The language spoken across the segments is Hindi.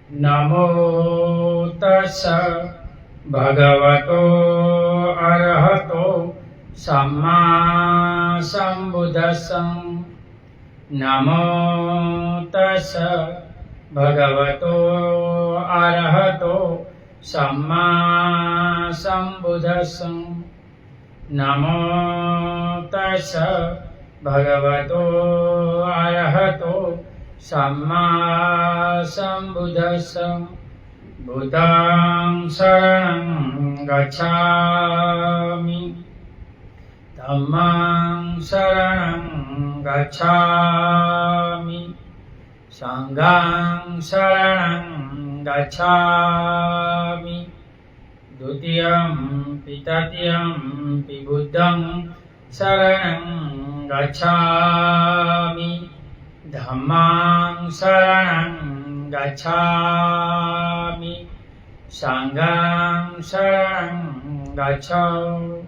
नमो तस्स भगवतो अरहतो सम्मा सम्बुद्दस्स। नमो तस्स भगवतो अरहतो सम्मा सम्बुद्दस्स। नमो तस्स भगवतो अरहतो सम्मा सम्बुद्दस्स। बुद्धं शरणं गच्छामि, धम्मं शरणं गच्छामि, संघं शरणं गच्छामि। द्वितीयंपि तृतीयंपि बुद्धं शरणं गच्छामि, धम्मं शरणं गच्छामि, संघं शरणं गच्छामि।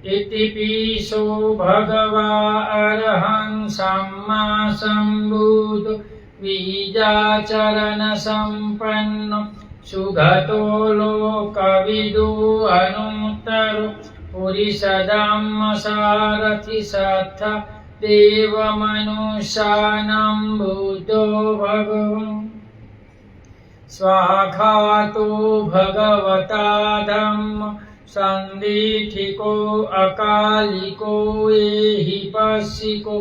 इतिपिसो भगवा अरहं सम्मा सम्बुद्धो बीजाचरण संपन्नो सुगतो लोकविदो अनुत्तरो पुरुषधम्म सारथि सत्थ देवमनुष्याणां बुद्धो भगवन्। स्वाखातो भगवता धम्म संदीठिको अकालिको एहिपस्सिको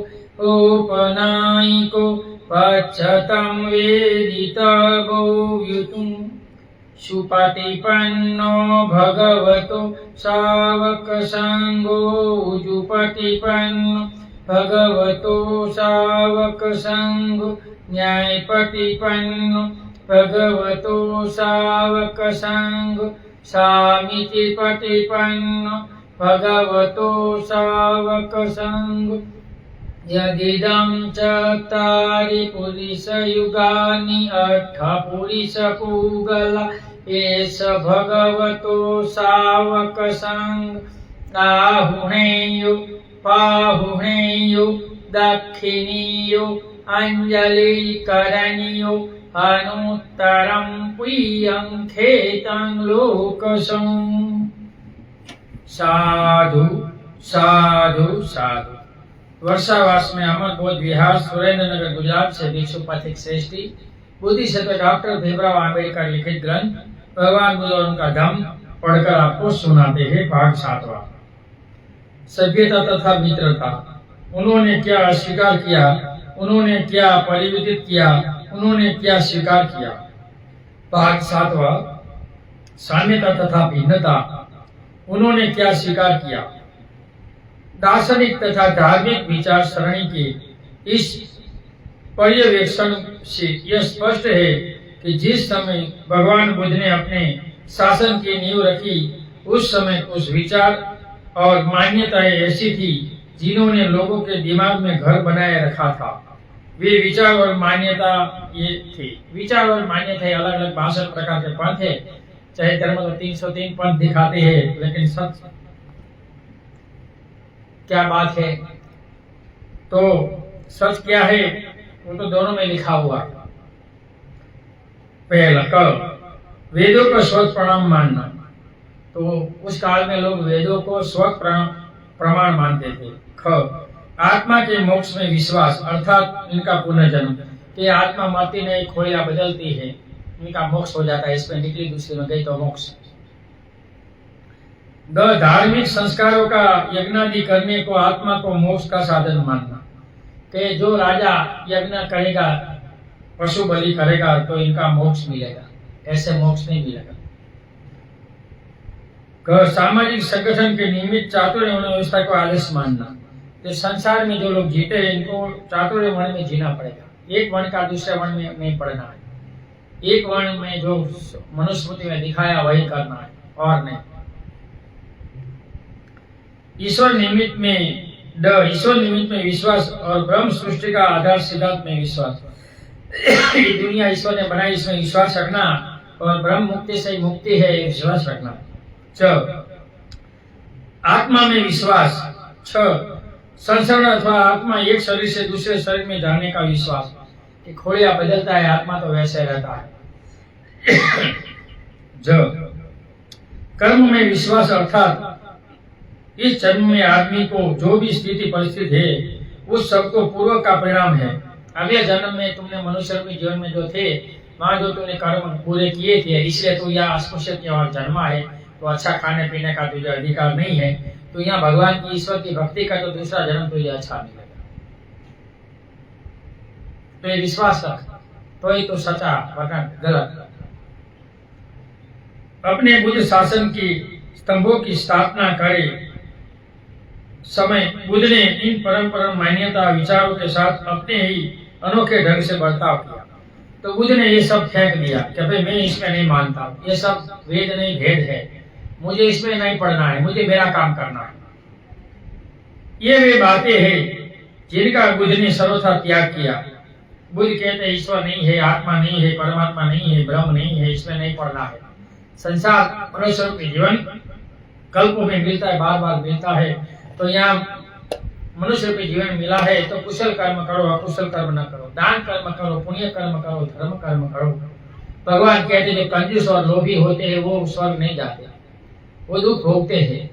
औपनायिको पच्छतं वेदितवो युतुम्। सुपटिपन्नो भगवतो सावकसङ्घो उजुपटिपन्नो भगवतो सावकसङ्घो न्यायपटिपन्नो भगवतो सावकसङ्घो सामितिपटिपन्नो भगवतो सावकसङ्घो। यदिदं चत्वारि पुरुषयुगानि अष्टपुरुषपूगला एष भगवतो सावकसङ्घ। आहुणेयो पाहुणेयो दक्षिणीयो अंजलिकरणीयो अनुत्तरं पुयं खेतं लोकसं। साधु साधु साधु। वर्षावास में अमरबोध विहार सुरेंद्रनगर गुजरात से भिक्षु पथिक श्रेष्ठी बुद्धिसत्व डॉक्टर भीमराव आंबेडकर लिखित ग्रंथ भगवान बुद्ध और उनका धम्म पढ़कर आपको सुनाते हैं। भाग 7वां। सभ्यता तथा मित्रता। उन्होंने क्या अस्वीकार किया, उन्होंने क्या परिवर्तित किया, उन्होंने क्या स्वीकार किया। भाग 7वां। साम्यता तथा भिन्नता। उन्होंने क्या स्वीकार किया। दार्शनिक तथा धार्मिक विचार सरणी के इस पर्यवेक्षण से यह स्पष्ट है कि जिस समय भगवान बुद्ध ने अपने शासन की नींव रखी उस समय कुछ विचार और मान्यताएं ऐसी थी जिन्होंने लोगों के दिमाग में घर बनाए रखा था। वे विचार और मान्यता ये थे। विचार और मान्यताएं अलग अलग 62 प्रकार के पंथ है। चाहे धर्म तो 303 पंथ दिखाते हैं, लेकिन सच क्या बात है, तो सच क्या है वो तो दोनों में लिखा हुआ। पहला क वेदों को स्वत प्रमाण मानना। तो उस काल में लोग वेदों को स्वत प्रमाण मानते थे। ख आत्मा के मोक्ष में विश्वास, अर्थात इनका पुनर्जन्म, कि आत्मा मरती नहीं, खोलियां बदलती है, इनका मोक्ष हो जाता है, इसमें निकली दूसरी में गई तो मोक्ष। द धार्मिक संस्कारों का यज्ञादि करने को आत्मा को मोक्ष का साधन मानना, कि जो राजा यज्ञ करेगा, पशु बलि करेगा तो इनका मोक्ष मिलेगा, ऐसे मोक्ष नहीं मिलेगा। सामाजिक संगठन के निमित्त चातुर्य व्यवस्था को आलस्य मानना, तो संसार में जो लोग जीते हैं इनको चातुर्य वर्ण में जीना पड़ेगा। एक वर्ण का दूसरे वर्ण में नहीं पढ़ना है, एक वर्ण में जो मनुस्मृति में दिखाया वही करना है और नहीं। ईश्वर निमित्त में विश्वास और ब्रह्म सृष्टि का आधार सिद्धांत में विश्वास। ये दुनिया ईश्वर ने बनाई, इसमें विश्वास रखना, और ब्रह्म मुक्ति से मुक्ति है ये विश्वास रखना। 6 आत्मा में विश्वास। 6 संसरण अथवा आत्मा एक शरीर से दूसरे शरीर में जाने का विश्वास, कि खोलिया बदलता है, आत्मा तो वैसे रहता है। कर्म में विश्वास अर्थात इस जन्म में आदमी को जो भी स्थिति परिस्थिति है उस सबको पूर्व का परिणाम है। अगले जन्म में तुमने मनुष्य के जीवन में जो थे वहां जो तुमने कर्म पूरे किए थे, इसलिए तो यह अस्पृश्य जन्मा है, तो अच्छा खाने पीने का तुझे अधिकार नहीं है, तो यहाँ भगवान की ईश्वर की भक्ति का तो दूसरा जन्म तुझे अच्छा मिलेगा। तो ये विश्वास रख, तो ये तो सच्चा वरना गलत। अपने बुद्ध शासन की स्तंभों की स्थापना करे समय बुद्ध ने इन परंपरा मान्यता विचारों के साथ अपने ही अनोखे ढंग से बर्ताव किया। तो बुद्ध ने ये सब फेंक दिया कि भाई मैं इसमें नहीं मानता, ये सब वेद नहीं भेद है, मुझे इसमें नहीं पढ़ना है, मुझे मेरा काम करना है। ये वे बातें हैं जिनका बुद्ध ने सर्वथा त्याग किया। बुद्ध कहते ईश्वर नहीं है, आत्मा नहीं है, परमात्मा नहीं है, ब्रह्म नहीं है, इसमें नहीं पढ़ना है। संसार मनुष्य के जीवन कल्पों में मिलता है, बार बार मिलता है, तो यहाँ मनुष्य के जीवन मिला है तो कुशल कर्म करो, अकुशल कर्म न करो, दान कर्म करो, पुण्य कर्म करो, धर्म कर्म करो। भगवान कहते जो कंजूस और लोभी होते हैं वो स्वर्ग नहीं जाते, वो दुख भोगते हैं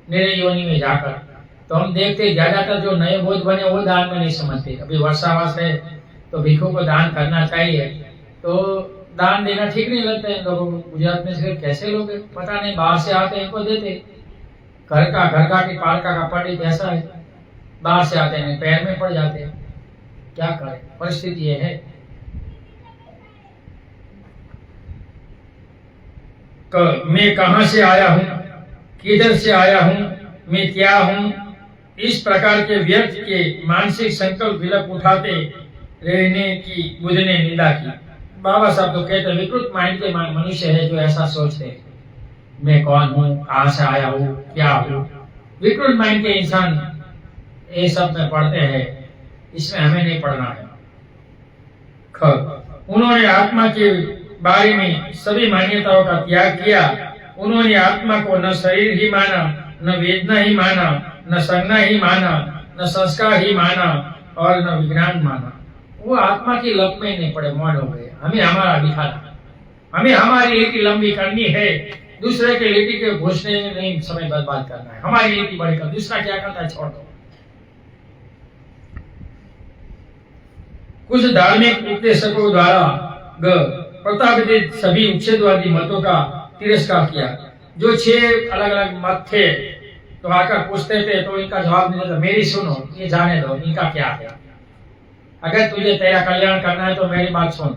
मेरे योनि में जाकर। तो हम देखते ज्यादातर जो नए बोध बने वो दान में नहीं समझते। अभी वर्षावास है तो भिक्षु को दान करना चाहिए, तो दान देना ठीक नहीं लगता है इन लोगों को। गुजरात में से कैसे लोग पता नहीं, बाहर से आते हैं इनको देते, घर का की पालका का पंडित ऐसा है, बाहर से आते हैं पैर में पड़ जाते हैं, क्या करें, परिस्थिति ये है। मैं कहां से आया हूं, किधर से आया हूं, मैं क्या हूं, इस प्रकार के व्यर्थ के मानसिक संकल्प विलप उठाते रहने की बुद्ध ने निंदा की। बाबा साहब तो कहते विकृत माइंड के मनुष्य है जो ऐसा सोचते हैं मैं कौन हूँ, कहाँ से आया हूँ, क्या हूँ। विकृत माइंड के इंसान ये सब में पढ़ते हैं, इसमें हमें नहीं पढ़ना है। उन्होंने आत्मा के बारे में सभी मान्यताओं का त्याग किया। उन्होंने आत्मा को न शरीर ही माना, न वेदना ही माना, न संज्ञा ही माना, न संस्कार ही माना और न विज्ञान माना। वो आत्मा की लप में नहीं पड़े, मौन हो गए। हमें हमारा दिखाना, हमें हमारी लिट्टी लंबी करनी है, दूसरे के लिट्टी के घुसने में नहीं समय बर्बाद करना है। हमारी लिट्टी बड़ी कर, दूसरा क्या करता है छोड़ दो। कुछ धार्मिक उपदेशकों द्वारा प्रतापित सभी उच्छेदवादी मतों का तिरस्कार किया। जो 6 अलग अलग मत थे तो आकर पूछते थे तो इनका जवाब नहीं देता, मेरी सुनो, ये जाने दो इनका क्या है। अगर तुझे तेरा कल्याण करना है तो मेरी बात सुन,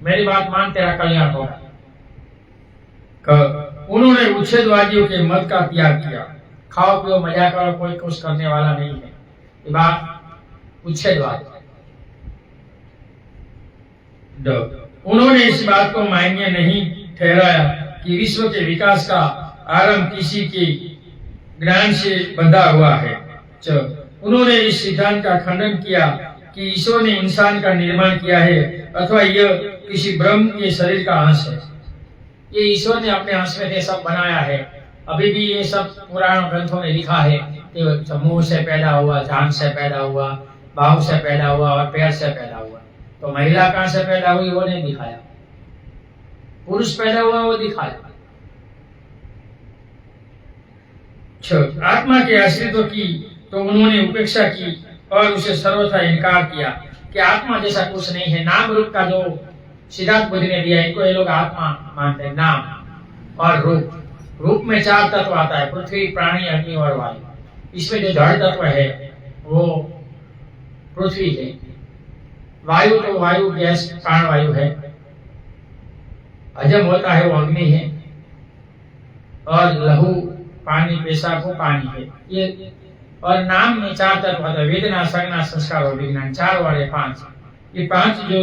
मेरी बात मान, तेरा कल्याण होगा। उन्होंने उच्छेदवादियों के मत का त्याग किया। खाओ पियो मजा करो, कोई कुछ करने वाला नहीं है, ये बात उच्छेदवाद। उन्होंने इस बात को मान्य नहीं ठहराया कि विश्व के विकास का आरंभ किसी के ज्ञान से बंधा हुआ है। उन्होंने इस सिद्धांत का खंडन किया कि ईश्वर ने इंसान का निर्माण किया है अथवा यह किसी ब्रह्म के शरीर का अंश है। ये ईश्वर ने अपने अंश में ये सब बनाया है। अभी भी ये सब पुराण ग्रंथों में लिखा है कि मुंह से पैदा हुआ, जान से पैदा हुआ, बाहु से पैदा हुआ और पैर से पैदा हुआ। तो महिला कहां से पैदा हुई वो नहीं दिखाया, पुरुष पैदा हुआ वो दिखाया। आत्मा के अस्तित्व की तो उन्होंने उपेक्षा की और उसे सर्वथा इनकार किया कि आत्मा जैसा कुछ नहीं है। नाम रूप का जो सिद्धांत बुद्ध ने दिया, इनको ये लोग आत्मा मानते हैं, नाम और रूप। रूप में 4 तत्व आता है, पृथ्वी, प्राणी, अग्नि और वायु। इसमें जो जड़ तत्व है वो पृथ्वी है, वायु तो वायु गैस प्राण वायु है, हजम होता है वो अग्नि है, और लहू पानी पेशाब वो पानी है। ये और नाम में 4 तत्व होता है, वेदना, संज्ञा, संस्कार और विज्ञान। 4 और 5, ये 5 जो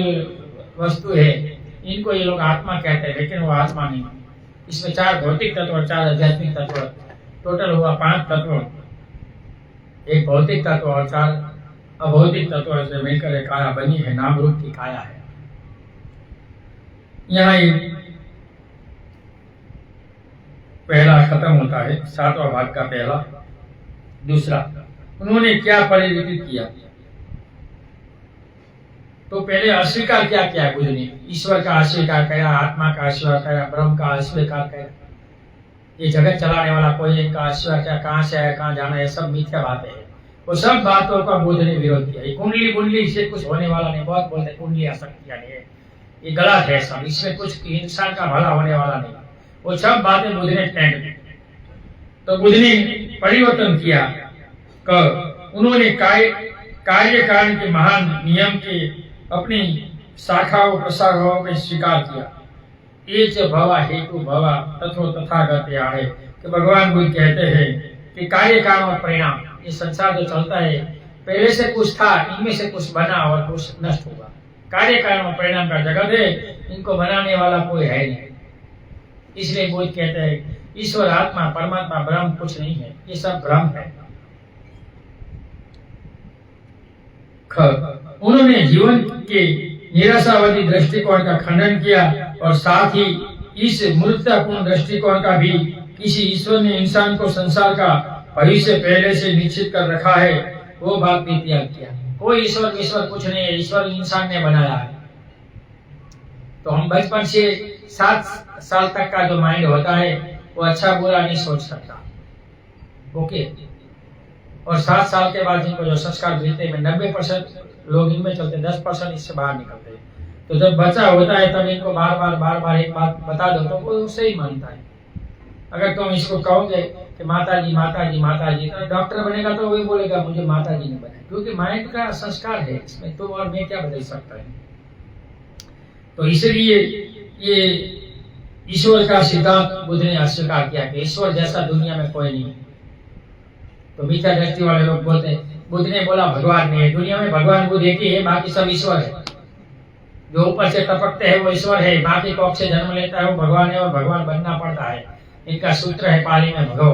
वस्तु है इनको ये लोग आत्मा कहते हैं, लेकिन वो आत्मा नहीं। इसमें 4 भौतिक तत्व और 4 आध्यात्मिक तत्व, टोटल हुआ 5 तत्व। एक भौतिक तत्व और 4 अभौतिक तत्व से मिलकर एक काया बनी है, नाम रूप की काया है। यहाँ पहला खत्म होता है, 7वां भाग का पहला। दूसरा, उन्होंने क्या परिवर्तित किया। तो पहले अस्वीकार क्या किया बुद्ध ने? ईश्वर का अस्वीकार किया, आत्मा का अस्वीकार किया, ब्रह्म का अस्वीकार किया। ये जगत चलाने वाला कोई इनका अस्वीकार किया, कहाँ से आया, कहाँ जाना है, सब मिथ्या बातें है। वो सब बातों का बुद्ध ने विरोध किया। ये कुंडली कुंडली से कुछ होने वाला नहीं, बहुत बोलते कुंडली आसक्तियां नहीं है, ये गलत है सब, इसमें कुछ इंसान का भला होने वाला नहीं। वो सब बातें बुद्ध ने टैंड की। तो बुद्ध ने परिवर्तन किया, उन्होंने कार्य कारण के महान नियम के अपनी शाखाओं प्रशाखाओं में स्वीकार किया। एक भवा हेतु भवा तथो तथागत है कि भगवान बुद्ध कहते हैं कि कार्य कारण और परिणाम, ये संसार जो चलता है पहले से कुछ था, इनमें से कुछ बना और कुछ नष्ट होगा। कार्य कारण और परिणाम का जगत है, इनको बनाने वाला कोई है नहीं। इसलिए बुद्ध कहते हैं ईश्वर आत्मा परमात्मा ब्रह्म कुछ नहीं है, ये सब भ्रम है। उन्होंने जीवन के निराशावादी दृष्टिकोण का खंडन किया और साथ ही इस मूर्खतापूर्ण दृष्टिकोण का भी, किसी ईश्वर ने इंसान को संसार का भविष्य पहले से निश्चित कर रखा है, वो बात भी त्याग किया। कोई ईश्वर कुछ नहीं है, ईश्वर इंसान ने बनाया है। तो हम बचपन से 7 साल तक का जो माइंड होता है वो अच्छा बुरा नहीं सोच सकता, ओके। और 7 साल के बाद जिनको जो संस्कार मिलते हैं 90% लोग इनमें चलते, 10% इससे बाहर निकलते हैं। तो जब बच्चा होता है तब इनको बार बार एक बात बता दो तो वो उसे ही मानता है। अगर तुम इसको कहोगे कि माता जी तो डॉक्टर बनेगा तो वही बोलेगा मुझे माता जी ने बनाया, क्योंकि माइंड का संस्कार है इसमें, तो और मैं क्या बदल सकता है। तो इसलिए ये ईश्वर का सिद्धांत बुद्ध ने अस्वीकार किया कि ईश्वर जैसा दुनिया में कोई नहीं। तो मिथ्या दृष्टि वाले लोग बोलते हैं बुद्ध ने बोला भगवान नहीं है, दुनिया में भगवान बुद्ध एक ही है, बाकी सब ईश्वर है। जो ऊपर से टपकते हैं वो ईश्वर है, बाकी कौक से जन्म लेता है वो भगवान है और भगवान बनना पड़ता है। इनका सूत्र है पाली में भगो,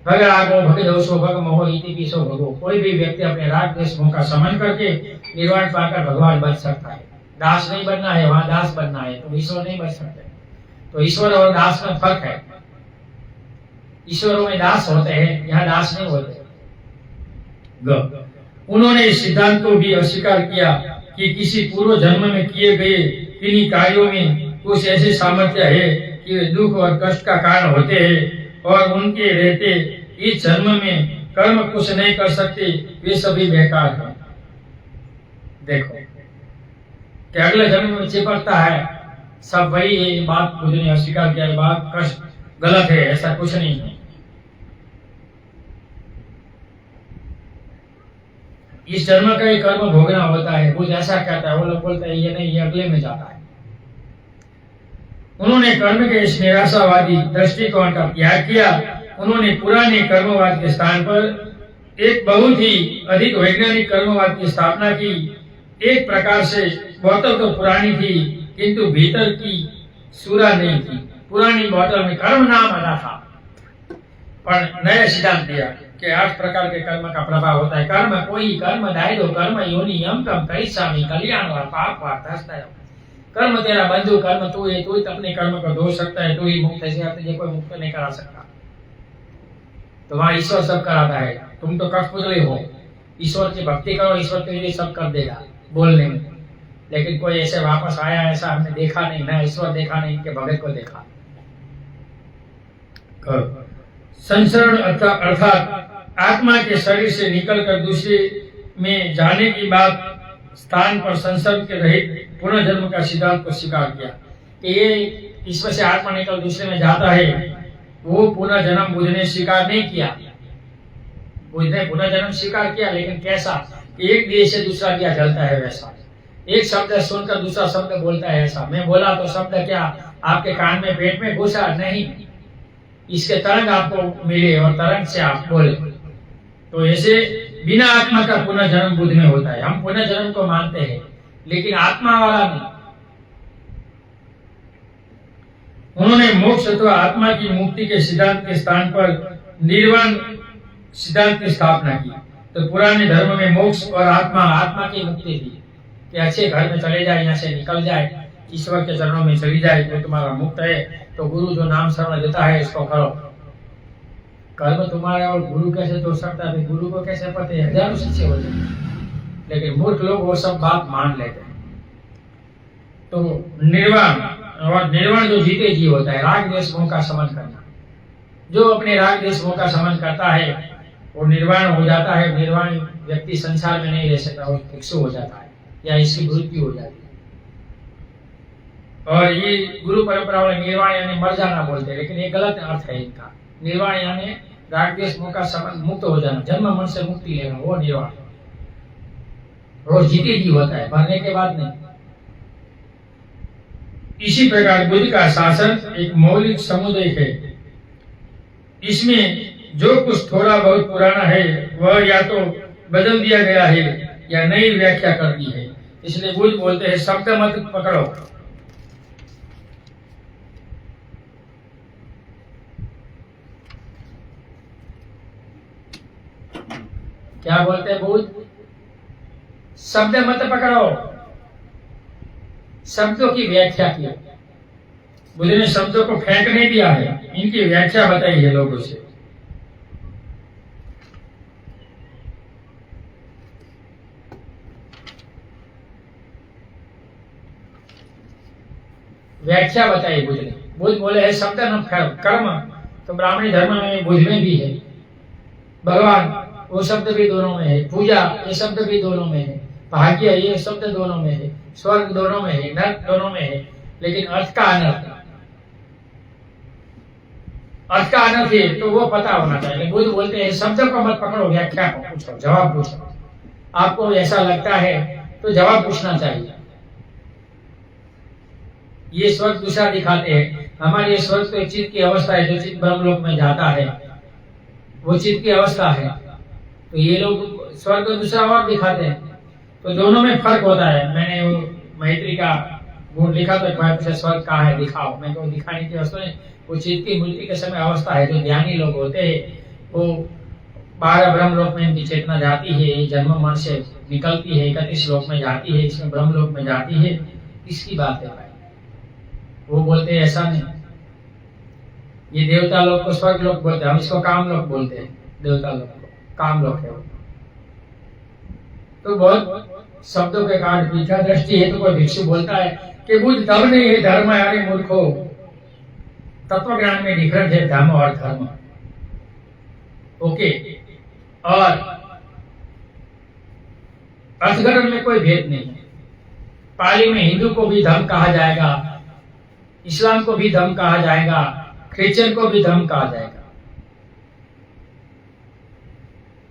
भग रागो भग दोषो भग मोहो इति पिसो भगो। कोई भी व्यक्ति अपने राग द्वेष मोह का समन करके निर्वाण पाकर भगवान बन सकता है। दास नहीं बनना है, वहां दास बनना है, तो ईश्वर नहीं बन सकते। तो ईश्वर और दास में फर्क है। ईश्वरों में दास होते हैं, यहाँ दास नहीं होते। उन्होंने इस सिद्धांत को भी अस्वीकार किया कि किसी पूर्व जन्म में किए गए किन्हीं कार्यों में कुछ ऐसे सामर्थ्य है कि वे दुख और कष्ट का कारण होते हैं और उनके रहते इस जन्म में कर्म कुछ नहीं कर सकते, वे सभी बेकार हैं। देखो कि अगले जन्म में चिपकता है सब वही है, ये बात बुद्ध ने अस्वीकार किया। बात कष्ट गलत है, ऐसा कुछ नहीं है। इस जन्म का ही कर्म भोगना होता है, बुद्ध ऐसा कहता है। वो लोग बोलते हैं ये नहीं, ये अगले में जाता है। उन्होंने कर्म के इस निराशावादी दृष्टिकोण का त्याग किया। उन्होंने पुराने कर्मवाद के स्थान पर एक बहुत ही अधिक वैज्ञानिक कर्मवाद की स्थापना की। एक प्रकार से बोतल तो पुरानी थी किंतु भीतर की सूरा नहीं थी। पुरानी बोतल में कर्म नाम आना था, पर नया सिद्धांत दिया कि 8 प्रकार के कर्म का प्रभाव होता है। कर्म कोई कर्म दायदो कर्म योनि यम कम करिष्यामि कल्याण व पाप वार्तास्तय। कर्म तेरा बंधु, कर्म तू है, तू ही अपने कर्म को धो सकता है, तू ही मुक्त है, तुझे कोई मुक्त नहीं करा सकता। तो वहां ईश्वर सब कराता है, तुम तो कठपुतली हो। ईश्वर की भक्ति करो, ईश्वर के लिए सब कर देगा बोलने में। लेकिन कोई ऐसे वापस आया ऐसा हमने देखा नहीं, ना ईश्वर देखा नहीं, इनके भगत को देखा। संसरण अर्थात आत्मा के शरीर से निकलकर दूसरे में जाने की बात स्थान पर संसर्ग के रहित पुनर्जन्म का सिद्धांत को स्वीकार किया कि ये ईश्वर से आत्मा निकल दूसरे में जाता है। वो पुनर्जन्म बुद्ध ने स्वीकार नहीं किया। बुद्ध ने पुनर्जन्म स्वीकार किया, लेकिन कैसा? एक दिए से दूसरा दिया जलता है वैसा। एक शब्द सुनकर दूसरा शब्द बोलता है ऐसा। मैं बोला तो शब्द क्या आपके कान में पेट में घुसा? नहीं, इसके तरंग आपको मिले और तरंग से आप बोले। तो ऐसे बिना आत्मा का पुनर्जन्म बुद्ध में होता है। हम पुनर्जन्म को मानते हैं लेकिन आत्मा वाला नहीं। उन्होंने मोक्ष अथवा आत्मा की मुक्ति के सिद्धांत के स्थान पर निर्वाण सिद्धांत की स्थापना की। तो पुराने धर्म में मोक्ष और आत्मा की मुक्ति थी कि अच्छे घर में चले जाए, यहाँ से निकल जाए, ईश्वर के चरणों में चली जाए तो तुम्हारा मुक्त है। तो गुरु जो नाम शरण देता है इसको करो। कर्म तुम्हारा और गुरु कैसे तोड़ सकता है? गुरु को कैसे पता है? हजारों शिष्य होते हैं, लेकिन मूर्ख लोग वो सब बात मान लेते हैं। तो निर्वाण, और निर्वाण जो जीते जी होता है, राग द्वेष मोह का शमन करना। जो अपने राग द्वेष मोह का शमन करता है वो निर्वाण हो जाता है। निर्वाण व्यक्ति संसार में नहीं रह सकता, वो भिक्षु हो जाता है या इसकी मृत्यु हो जाती है। और ये गुरु परंपरा वाले निर्वाण यानी मर जाना बोलते हैं, लेकिन ये गलत अर्थ है इनका। निर्वाण यानी राग द्वेष मोह का शमन, मुक्त हो जाना, जन्म मरण से मुक्ति लेना, वो निर्वाण। वो जीते जी होता है, मरने के बाद नहीं। इसी प्रकार बुद्धि का शासन एक मौलिक समुदाय है। इसमें जो कुछ थोड़ा बहुत पुराना है वह या तो बदल दिया गया है या नई व्याख्या कर दी है। इसलिए बुद्ध बोलते हैं शब्द मत पकड़ो। क्या बोलते हैं बुद्ध? शब्द मत पकड़ो, शब्दों की व्याख्या की। बुद्ध ने शब्दों को फेंक नहीं दिया है, इनकी व्याख्या बताई है लोगों से। व्याख्या बताई बुद्ध ने। बुद्ध बोले है शब्द न कर्म, तो ब्राह्मणी धर्म में बुद्ध में भी है। भगवान वो शब्द भी दोनों में है, पूजा ये शब्द भी दोनों में है, भाग्य ये शब्द दोनों में है, स्वर्ग दोनों में है, नरक दोनों में है। लेकिन अर्थ का अनर्थ, अर्थ का अनर्थ है तो वो पता होना चाहिए। बुद्ध बोलते हैं शब्द को मत पकड़ो, व्याख्या को पूछो, जवाब पूछो। आपको ऐसा लगता है तो जवाब पूछना चाहिए। ये स्वर्ग दूसरा दिखाते हैं, हमारे स्वर्ग तो चित्त की अवस्था है, जो चित्त ब्रह्मलोक में जाता है वो चित्त की अवस्था है। तो ये लोग स्वर्ग तो दूसरा और दिखाते हैं, तो दोनों में फर्क होता है। मैंने वो मैत्री का गुण लिखा तो पूछा स्वर्ग कहाँ है दिखाओ, मैं तो दिखाने की अवस्था नहीं। वो चित्त की मृत्यु के समय अवस्था है। जो ज्ञानी लोग होते हैं वो 12 ब्रह्मलोक में इनकी चेतना जाती है, जन्म मरण से निकलती है, 31 लोक में जाती है, इसमें ब्रह्मलोक में जाती है। इसकी बात है भाई। वो बोलते हैं ऐसा नहीं, ये देवता लोग को स्वर्ग लोग बोलते हैं, हम इसको काम लोग बोलते हैं। देवता लोग को काम लोग है वो। तो बहुत शब्दों के कारण पीछा दृष्टि है। तो कोई भिक्षु बोलता है कि बुद्ध धर्म नहीं है, धर्म है। अरे मूर्खो, तत्व ज्ञान में डिफरेंट है धर्म और धर्म। ओके, और अर्थगणन में कोई भेद नहीं है। पाली में हिंदू को भी धर्म कहा जाएगा, इस्लाम को भी धर्म कहा जाएगा, क्रिश्चियन को भी धर्म कहा जाएगा।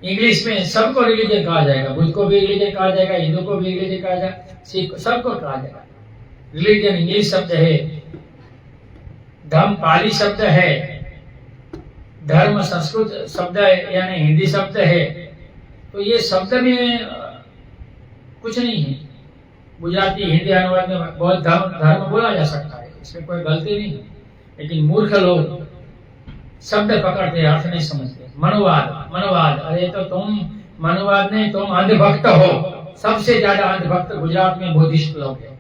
इंग्लिश में सबको रिलीजन कहा जाएगा, बुद्ध को भी रिलीजन कहा जाएगा, हिंदू को भी रिलीजन कहा जाएगा, सिख सबको कहा जाएगा। रिलीजन इंग्लिश शब्द है, धर्म पाली शब्द है, धर्म संस्कृत शब्द है यानी हिंदी शब्द है। तो ये शब्द में कुछ नहीं है। गुजराती हिंदी अनुवाद में बहुत धर्म बोला जा सकता है, इसमें कोई गलती नहीं है। लेकिन मूर्ख लोग शब्द पकड़ते अर्थ नहीं समझते। मनोवाद, अरे तो तुम मनोवाद नहीं, तुम अंधभक्त हो। सबसे ज्यादा अंधभक्त गुजरात में बुद्धिस्ट लोग हैं,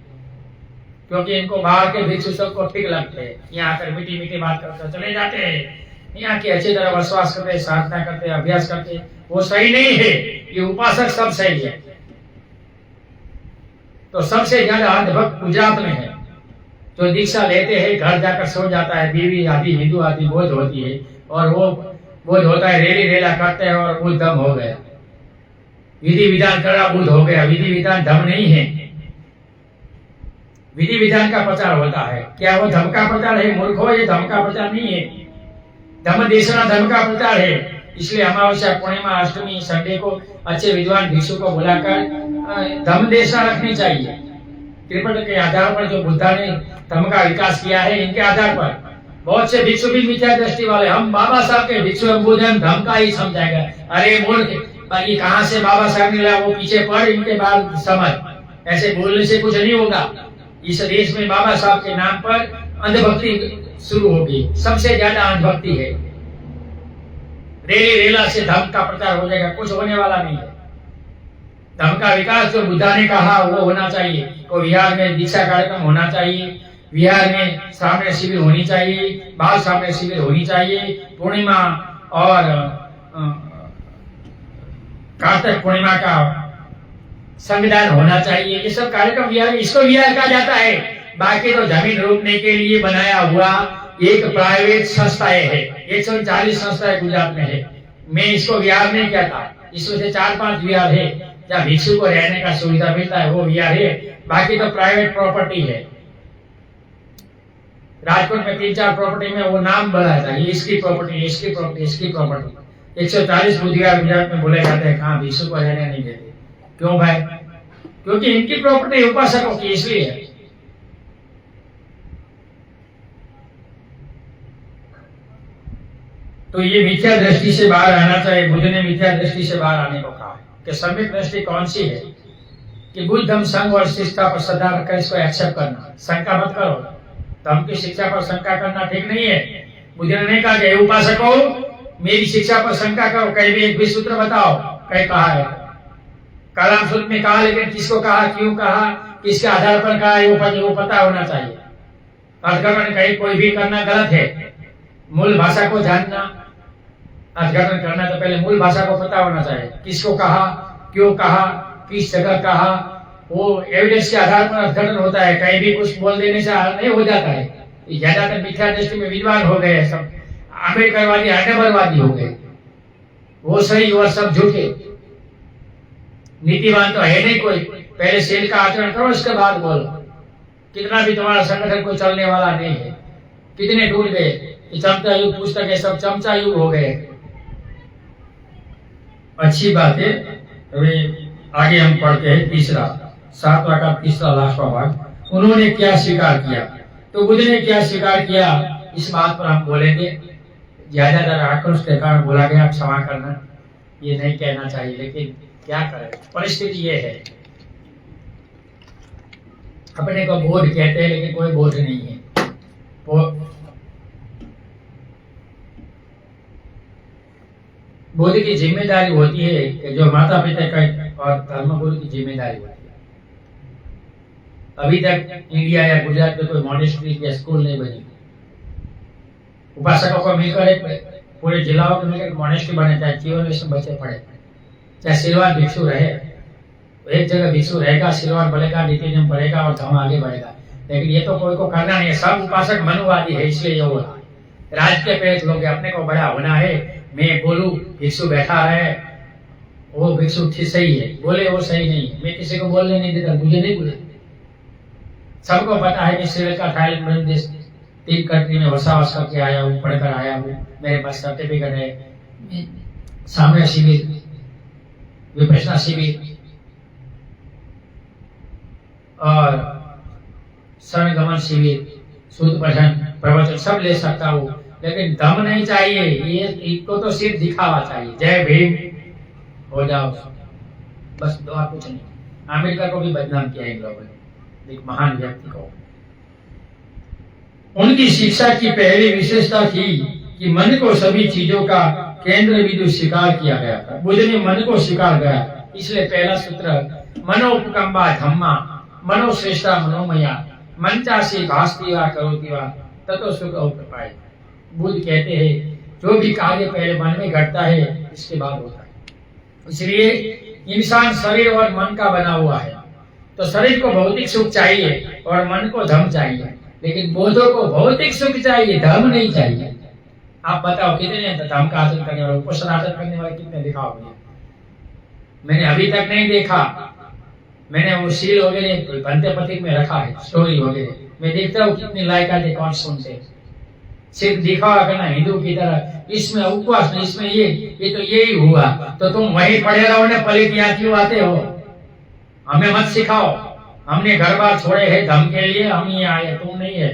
क्योंकि इनको बाहर के भिक्षु सबको ठीक लगते हैं। यहाँ आकर मीठी मीठी बात करते चले जाते हैं, यहाँ की अच्छी तरह विश्वास करते, साधना करते, अभ्यास करते। वो सही नहीं है, ये उपासक सब सही है। तो सबसे ज्यादा अंधभक्त गुजरात में है। जो दीक्षा लेते हैं घर जाकर सो जाता है, बीवी आदि हिंदू आदि बोध होती है, और वो बोध होता है, रेली रेला करते हैं और बुद्ध धम हो गया। विधि विधान करा बुद्ध हो गया। विधि विधान धम नहीं है, विधि विधान का प्रचार होता है। क्या वो धम का प्रचार है? मूर्ख हो, ये धम का प्रचार नहीं है। धम्म देशना धर्म का प्रचार है। इसलिए अमावस्या, पूर्णिमा, अष्टमी, संडे को अच्छे विद्वान भिक्षु को बुलाकर धम्म देशना रखनी चाहिए। त्रिपिटक के आधार पर जो बुद्धा ने धर्म का विकास किया है, इनके आधार पर बहुत से भिक्षु भी मिथ्या दृष्टि वाले, हम बाबा साहब के भिक्षु हम बुद्ध धर्म का ही समझाएगा। अरे मूर्ख, ये कहाँ से बाबा साहब ने लाया? वो पीछे पढ़, इनके बाद समझ। ऐसे बोलने से कुछ नहीं होगा। इस देश में बाबा साहब के नाम पर अंधभक्ति शुरू होगी। सबसे ज्यादा अंधभक्ति है। रेली रेला से धर्म का प्रचार हो जाएगा, कुछ होने वाला नहीं है। धर्म का विकास जो बुद्धा ने कहा वो होना चाहिए। तो बिहार में दीक्षा कार्यक्रम होना चाहिए, बिहार में सामने शिविर होनी चाहिए, बाल सामने शिविर होनी चाहिए। पूर्णिमा और कार्तिक पूर्णिमा का संविधान होना चाहिए, ये सब कार्यक्रम विहार, इसको विहार कहा जाता है। बाकी तो जमीन रोकने के लिए बनाया हुआ एक प्राइवेट संस्थाएं है, 140 संस्थाएं गुजरात में है। मैं इसको विहार नहीं कहता, इसमें से 4-5 विहार है जहाँ भिक्षु को रहने का सुविधा मिलता है, वो विहार है। बाकी तो प्राइवेट प्रॉपर्टी है। राजकोट में 3-4 प्रॉपर्टी में वो नाम बनाया था, ये इसकी प्रॉपर्टी, इसकी प्रॉपर्टी, इसकी प्रॉपर्टी। 140 बुद्धिवार गुजरात में बोले जाते हैं, कहाँ भिक्षु को रहने नहीं देते। क्यों भाई? क्योंकि इनकी प्रॉपर्टी उपासकों की, इसलिए है। तो ये मिथ्या दृष्टि से बाहर आना चाहिए। बुद्ध ने मिथ्या दृष्टि से बाहर आने को कहा कि सम्यक दृष्टि कौन सी है कि बुद्धम संघ और शिक्षा पर श्रद्धा रखकर इसको एक्सेप्ट करना। शंका मत करो, धर्म की शिक्षा पर शंका करना ठीक नहीं है। बुद्ध ने नहीं कहा कि उपासकों मेरी शिक्षा पर शंका करो, कहीं भी एक भी सूत्र बताओ, कहीं कहा है? कलाम सूत्र में कहा, लेकिन किसको कहा, क्यों कहा, किसके आधार पर कहा, वो पता होना चाहिए। अर्थघटन कहीं कोई भी करना गलत है। मूल भाषा को जानना, अर्थघटन करना तो पहले मूल भाषा को पता होना चाहिए। किसको कहा, क्यों कहा, किस जगह कहा, वो एविडेंस के आधार पर अर्थघटन होता है। कहीं भी कुछ बोल देने से नहीं हो जाता है। ज्यादातर मिथ्या दृष्टि में विद्वान हो गए, सब अम्बेडकरवादी, आडंबरवादी हो गए, वो सही और सब झूठे। नीतिवान तो है नहीं कोई, पहले शील का आचरण करो, इसके बाद बोलो। कितना भी तुम्हारा संगठन कोई चलने वाला नहीं है। कितने टूट गए, चमचा युग पुस्तक सब चमचा युग हो गए। अच्छी बात है। अभी आगे हम पढ़ते हैं तीसरा, 7वां का तीसरा लास्टवां भाग। उन्होंने क्या स्वीकार किया? तो बुद्ध ने क्या स्वीकार किया, इस बात पर हम बोलेंगे। ज्यादातर आक्रोश के कारण बोला गया, क्षमा करना, ये नहीं कहना चाहिए, लेकिन क्या करें, परिस्थिति ये है। अपने को बोध कहते हैं, लेकिन कोई बोध नहीं है। बोध की जिम्मेदारी होती है कि जो माता पिता का और धर्मगुरु की जिम्मेदारी होती है। अभी तक इंडिया या गुजरात में कोई मॉनेस्ट्री या स्कूल नहीं बनी। उपासकों को मिलकर एक पूरे जिलाओं के मिलकर मॉनेस्ट्री बने, चाहे केवल इसमें बच्चे पढ़े, चाहे सिलवार भिक्षु रहे। एक जगह भिक्षु रहेगा, सिलवार बढ़ेगा, नीति नियम बढ़ेगा और धर्म आगे बढ़ेगा। लेकिन ये तो कोई को करना नहीं है। सब उपासक मनुवादी है, इसलिए ये हो रहा है। राज के प्रेत लोग, अपने को बड़ा होना है, मैं बोलूं भिक्षु बैठा है, वो भिक्षु सही है, बोले वो सही नहीं है, मैं किसी को बोलने नहीं देता, मुझे नहीं बोले। सबको पता है कि श्रीलंका, थाईलैंड, बांग्लादेश 3 कंट्री में वसावास करके आया हूँ, पढ़कर आया हूँ, मेरे पास सर्टिफिकेट है। सामने शिविर, विपश्यना शिविर और शरण गमन शिविर, शुद्ध प्रवचन सब ले सकता हूँ, लेकिन दम नहीं चाहिए। ये इनको तो सिर्फ दिखावा चाहिए, जय भीम हो जाओ, बस दुआ कुछ नहीं। अमेरिका को भी बदनाम किया इन लोगों ने, एक महान व्यक्ति को। उनकी शिक्षा की पहली विशेषता थी कि मन को सभी चीजों का केंद्र बिंदु स्वीकार किया गया था। बुद्ध ने मन को स्वीकार किया, इसलिए पहला सूत्र मनोपकंबा धम्मा मनोश्रेष्ठा मनोमया मंचासी भास्ति वा करोति वा ततो सुख उपपाय। बुद्ध कहते हैं जो भी कार्य पहले मन में घटता है, इसके बाद होता है। इसलिए इंसान शरीर और मन का बना हुआ है। तो शरीर को भौतिक सुख चाहिए और मन को धर्म चाहिए, लेकिन बोधों को भौतिक सुख चाहिए, धर्म नहीं चाहिए। आप बताओ कितने धर्म का आचरण करने वाले, उपोषण आचरण करने वाले कितने दिखाओ मुझे? मैंने अभी तक नहीं देखा। मैंने वो शील वगैरह बनते पथिक में रखा है, स्टोरी वगैरह मैं देखता हूँ कितनी लायकात है, कौन सुनते। सिर्फ दिखावा करना हिंदू की तरह, इसमें उपवास नहीं, इसमें ये तो यही हुआ, तो तुम वही पढ़े रहो ना, पलित यहाँ क्यों आते हो? हमें मत सिखाओ। हमने घर बार छोड़े हैं धर्म के लिए, हम ये आए, तुम नहीं है।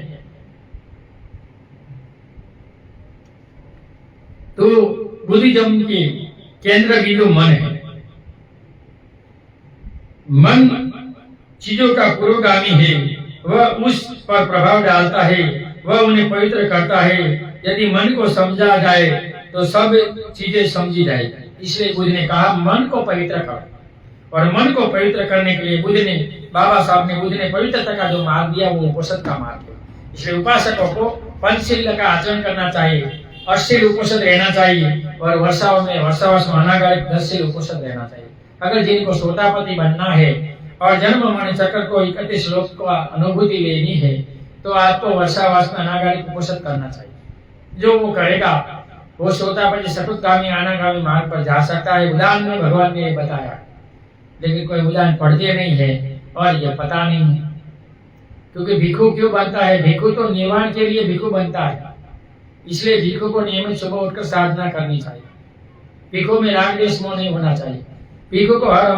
तो बुद्धिज्म की केंद्र बिंदु मन है। मन चीजों का पुरोगामी है, वह उस पर प्रभाव डालता है, वह उन्हें पवित्र करता है। यदि मन को समझा जाए तो सब चीजें समझी जाएगी। इसलिए बुद्ध ने कहा मन को पवित्र करो, और मन को पवित्र करने के लिए बुद्ध ने, बाबा साहब ने, बुद्ध ने पवित्रता का जो मार्ग दिया वो उपोषण का मार्ग है। इसलिए उपासकों को पंचशील का आचरण करना चाहिए, 80 उपोषण रहना चाहिए, और वर्षावास में अनागारिक 10 उपोषण रहना चाहिए। अगर जिनको सोतापति बनना है और जन्म मरण चक्र को 31 श्लोक का अनुभूति लेनी है तो आपको वर्षावास में अनागामी कुपोषित करना चाहिए। जो वो करेगा वो सोतापति सतुतगामी अनागामी मार्ग पर जा सकता है। उदाहरण में भगवान ने ये बताया, लेकिन कोई उदाहरण पढ़ते नहीं है और ये पता नहीं है। क्योंकि भिक्षु क्यों बनता है? भिक्षु तो निर्वाण के लिए भिक्षु बनता है, इसलिए भिक्षु को नियमित सुबह उठकर साधना करनी चाहिए। भिक्षु में राग द्वेष मोह नहीं होना चाहिए। भिक्षु को हर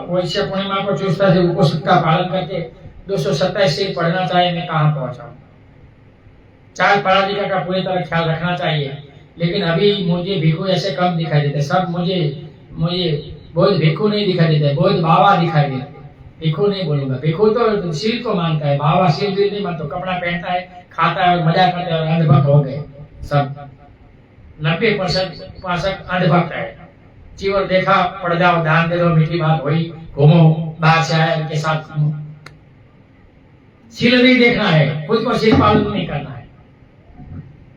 वैश्य पूर्णिमा को चुस्ता से उपोषित का पालन करके 227 से पढ़ना चाहिए। मैं कहाँ पहुंचा हूँ। चार पराधिका का पूरी तरह ख्याल रखना चाहिए। लेकिन अभी मुझे भिक्षु ऐसे कम दिखाई देते, सब मुझे बहुत भिक्षु नहीं दिखाई देते, बहुत बाबा दिखाई देते। भिक्षु नहीं बोलूंगा, भिक्षु तो शील को मानता है, बाबा शील दिल नहीं मानता। कपड़ा पहनता है, खाता है और मजा करता है और अंधभक्त हो गए सब। 90% उपासक अंधभक्त है। चीवर देखा पड़ जाओ, ध्यान दे दो, मीठी बात हुई, घूमो बादशाह के साथ घूमो। शील नहीं देखना है, खुद को शील पालन नहीं करना है।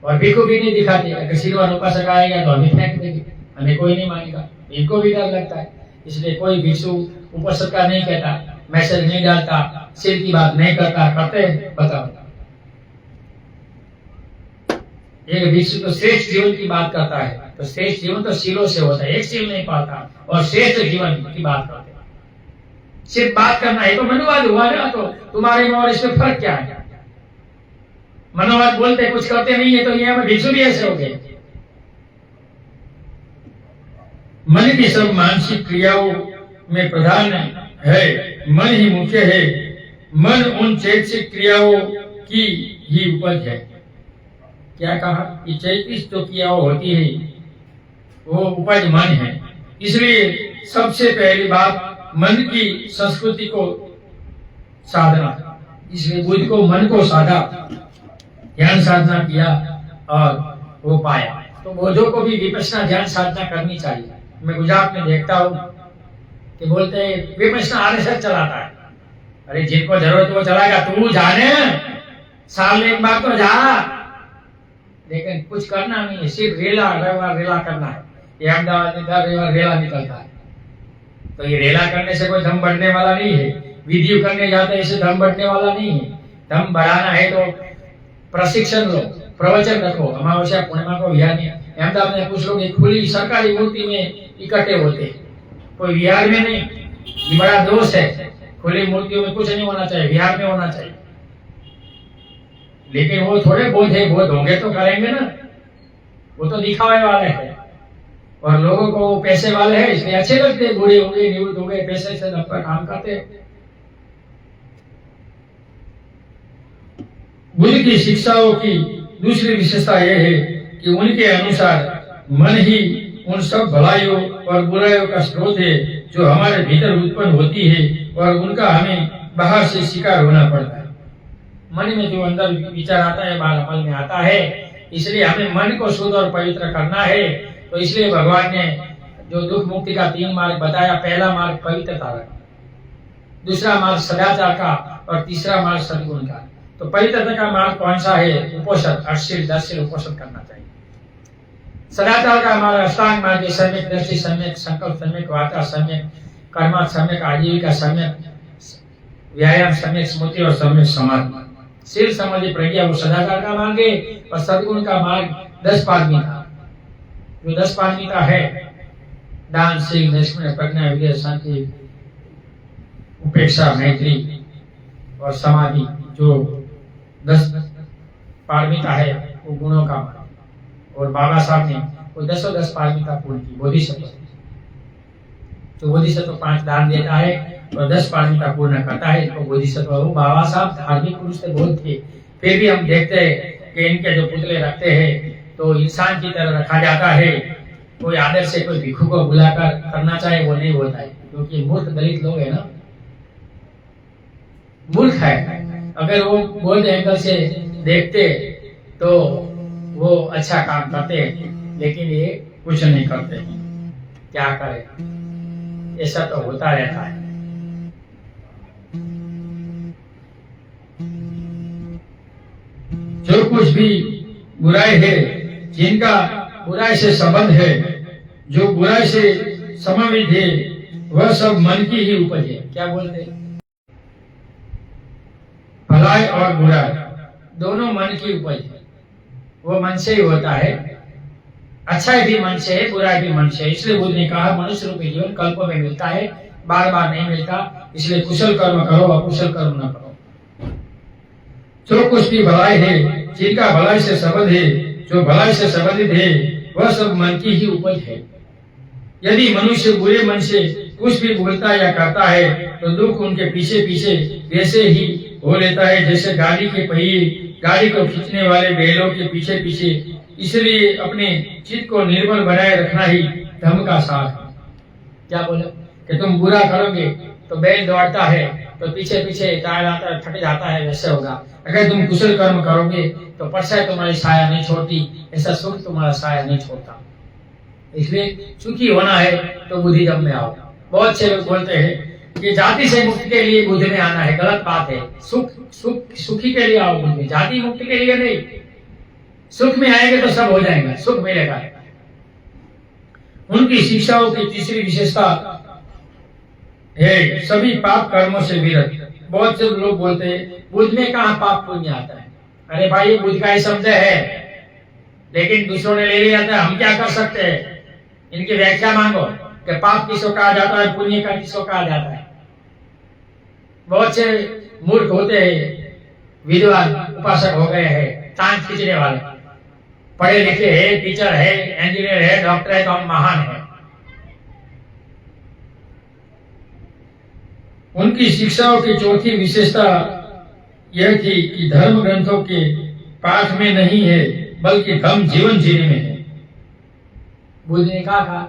और भिक्षु भी नहीं दिखाते। अगर शीलवान उपासक आएगा तो हमें फेंक देंगे, हमें कोई नहीं मानेगा। इनको भी डर लगता है, इसलिए कोई भिक्षु उपासक का नहीं कहता, मैसेज नहीं डालता, शील की बात नहीं करता। करते बताओ। एक भिक्षु तो श्रेष्ठ जीवन की बात करता है, तो श्रेष्ठ जीवन तो शीलों से होता है। एक शील नहीं पाता और श्रेष्ठ जीवन की बात करते हैं। सिर्फ बात करना है तो मनोवाद हुआ ना। तो तुम्हारे में और इसमें फर्क क्या है? मनोवाद बोलते कुछ करते नहीं है, तो ये भिक्षु भी ऐसे हो गए। मन की सब मानसिक क्रियाओं में प्रधान है, मन ही मुख्य है। मन उन चैतसिक क्रियाओं की ही उपज है। क्या कहा कि चैतसिक जो क्रियाओं होती है वो उपज मन है। इसलिए सबसे पहली बात मन की संस्कृति को साधना। इसलिए बुद्ध को मन को साधा, ध्यान साधना किया और वो पाया। तो बुद्धों को भी विपश्यना ध्यान साधना करनी चाहिए। मैं गुजरात में देखता हूँ कि बोलते हैं विपश्यना आरएसएस चलाता है। अरे जिनको जरूरत वो चलाएगा, तू जाने साल में एक बार तो जा, लेकिन कुछ करना नहीं है, सिर्फ रेला रेला करना है। ये अहमदाबाद में दर रेला निकलता है, तो ये रेला करने से कोई दम बढ़ने वाला नहीं है। वीडियो करने जाते हैं, इससे दम बढ़ने वाला नहीं है। दम बढ़ाना है तो प्रशिक्षण लो, प्रवचन रखो। अमावस्या पूर्णिमा को विहार में, अहमदाबाद में कुछ लोग एक खुली सरकारी मूर्ति में इकट्ठे होते हैं, कोई विहार में नहीं। ये बड़ा दोष है। खुली मूर्तियों में कुछ नहीं होना चाहिए, विहार में होना चाहिए। लेकिन वो थोड़े बोध है, बोध होंगे तो करेंगे ना, वो तो दिखावे वाले हैं। और लोगों को वो पैसे वाले हैं, इसलिए अच्छे लगते हैं। बूढ़े हो गए, निवृत्त हो गए, पैसे से अपना काम करते। बुद्ध की शिक्षाओं की दूसरी विशेषता यह है कि उनके अनुसार मन ही उन सब भलाइयों और बुराइयों का स्रोत है जो हमारे भीतर उत्पन्न होती है और उनका हमें बाहर से शिकार होना पड़ता है। मन में जो अंदर विचार आता है बाहर अमल में आता है। इसलिए हमें मन को शुद्ध और पवित्र करना है। तो इसलिए भगवान ने जो दुख मुक्ति का 3 मार्ग बताया, पहला मार्ग पवित्रता का, दूसरा मार्ग सदाचार का और तीसरा मार्ग सद्गुण का। तो पवित्रता का मार्ग कौन सा है? उपोषण, 8 उपोषण करना चाहिए। सदाचार का मार्ग अष्टांग मार्ग, सम्यक दृष्टि, सम्यक संकल्प, सम्यक वाचा, सम्यक कर्म, सम्यक आजीविका, सम्यक व्यायाम, सम्यक स्मृति और सम्यक समाधि। शील समाधि प्रज्ञा वो सदाचार का मार्ग है। और सद्गुण का मार्ग 10 पारमिता, जो 10 पारमिता है, दान, शील, निष्क्रिय, प्रज्ञा, विवेक, शांति, उपेक्षा, मैत्री और समाधि, जो 10 पारमिता है वो गुणों का मार्ग। और बाबा साहब ने वो 10 पारमिता पूर्ण की। बोधिसत्व, जो बोधिसत्व 5 दान देता है और 10 पारमिता पूर्ण करता है, इसको बोधिसत्व। वो बाबा साहब धार्मिक पुरुष थे, बहुत थे। फिर भी हम देखते हैं कि इनके जो पुतले रखते हैं तो इंसान की तरह रखा जाता है। कोई आदर से कोई भिक्षु को बुलाकर करना चाहे वो नहीं होता है, क्योंकि मूर्ख दलित लोग है ना, मूर्ख है। अगर वो बौद्ध एंगल से देखते तो वो अच्छा काम करते, लेकिन ये कुछ नहीं करते। क्या करें, ऐसा तो होता रहता है। जो कुछ भी बुराई है, जिनका बुराई से संबंध है, जो बुराई से समन्वित है, वह सब मन की ही उपज है। क्या बोलते हैं? भलाई और बुराई दोनों मन की उपज है, वो मन से ही होता है। अच्छाई भी मन से है, बुराई भी मन से है। इसलिए बुद्ध ने कहा मनुष्य रूपी जीवन कल्पों में मिलता है, बार बार नहीं मिलता। इसलिए कुशल कर्म करो, अकुशल कर्म न करो। जो कुछ भी भलाई है, जिनका भलाई से संबंध है, जो भलाई से संबंधित है, वह सब मन की ही उपज है। यदि मनुष्य बुरे मन से कुछ भी बोलता या करता है तो दुख उनके पीछे पीछे वैसे ही हो लेता है जैसे गाड़ी के पहिए गाड़ी को खींचने वाले बैलों के पीछे पीछे। इसलिए अपने चित्त को निर्मल बनाए रखना ही धर्म का सार है। क्या बोले कि तुम बुरा करोगे तो बैल दौड़ता है तो पीछे पीछे थक जाता है, वैसे होगा। अगर तुम कुशल कर्म करोगे तो परछाई तुम्हारी साया नहीं छोड़ती, ऐसा सुख तुम्हारा साया नहीं छोड़ता। इसलिए सुखी होना है तो बुद्धिज्म में आओ। बहुत से लोग बोलते हैं कि जाति से मुक्ति के लिए बुद्ध में आना है, गलत बात है। सुखी के लिए आओ बुद्ध में, जाति मुक्ति के लिए नहीं। सुख में आएंगे तो सब हो जाएगा, सुख मिलेगा। उनकी शिक्षाओं की तीसरी विशेषता है सभी पाप कर्मों से विरत। बहुत से लोग बोलते हैं बुद्ध में कहाँ पाप पुण्य आता है। अरे भाई ये बुद्ध का ही शब्द है, लेकिन दूसरों ने ले लिया था, हम क्या कर सकते हैं? इनकी व्याख्या मांगो कि पाप किसको कहा जाता है, पुण्य का किसको कहा जाता है। बहुत से मूर्ख होते हैं, विद्वान उपासक हो गए हैं, टांग खींचने वाले, पढ़े लिखे है, टीचर है, इंजीनियर है, डॉक्टर है तो हम महान है। उनकी शिक्षाओं की चौथी विशेषता यह थी कि धर्म ग्रंथों के पाठ में नहीं है बल्कि धर्म जीवन जीने में है। बुद्ध ने कहा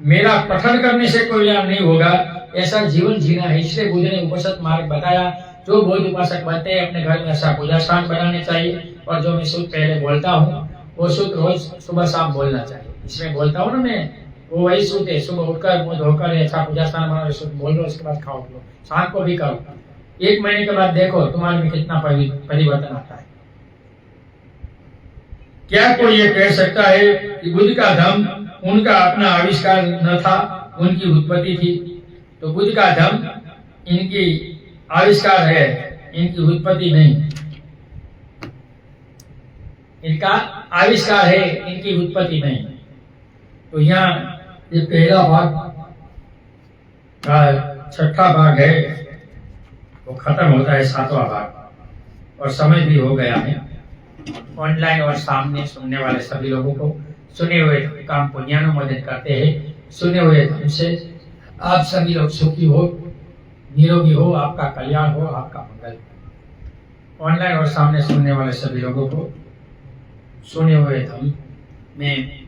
मेरा पठन करने से कोई लाभ नहीं होगा, ऐसा जीवन जीना है। इसलिए बुद्ध ने उपनिषद मार्ग बताया। जो बौद्ध उपासक बनते हैं अपने घर में ऐसा पूजा स्थान बनाने चाहिए, और जो मैं सूत्र पहले बोलता हूँ वो सूत्र रोज सुबह शाम बोलना चाहिए। इसमें बोलता हूँ ना मैं, वो वही सूत्र है। सुबह उठकर मुंह धोकर ऐसा पूजा स्थान बनाओ, सूत्र बोल लो, उसके बाद खाओ लो, शाम को भी करो। 1 महीने के बाद देखो तुम्हारे में कितना परिवर्तन आता है। क्या कोई ये कह सकता है कि बुद्ध का धर्म उनका अपना आविष्कार न था, उनकी उत्पत्ति थी? तो बुद्ध का धर्म इनकी आविष्कार है, इनकी उत्पत्ति नहीं। इनका आविष्कार है, इनकी उत्पत्ति नहीं। तो यहाँ ये पहला भाग का छठा भाग है, वो खत्म होता है 7वां भाग, और समय भी हो गया है। ऑनलाइन और सामने सुनने वाले सभी लोगों को सुने हुए काम पुण्यानुमोदित करते हैं। सुने हुए धर्म से आप सभी लोग सुखी हो, निरोगी हो, आपका कल्याण हो, आपका मंगल हो। ऑनलाइन और सामने सुनने वाले सभी लोगों को सुने हुए धर्म में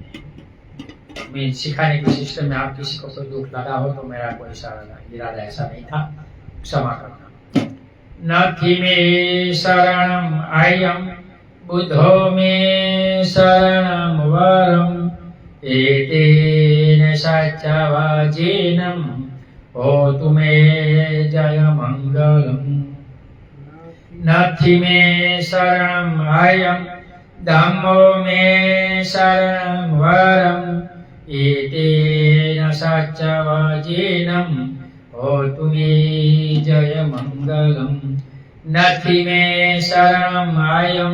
सिखाने के सिस्टम में आप किसी को कोई दुख लगा हो तो मेरा कोई इरादा ऐसा नहीं था, क्षमा करना। नथि मे शरणम आयम बुद्धो मे शरणम वरम एतेन सच्चवाजेनम होतु मे जय मंगलम। नथि मे शरणम आयम धम्मो मे शरणम वरम एतेन सच्चवाजेनम होतु मे जय मंगलम। नथि मे शरणम आयम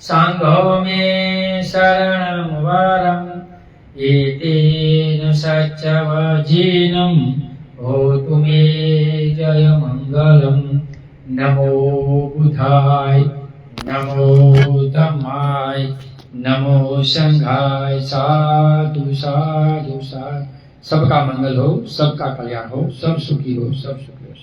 संघो मे शरणम वरम एतेन सच्चवाजेनम होतु मे जय मंगलम। नमो बुद्धाय, नमो धम्माय, नमो संघाय। साधु साधु साधु। सबका मंगल हो, सबका कल्याण हो, सब सुखी हो, सब सुखी हो।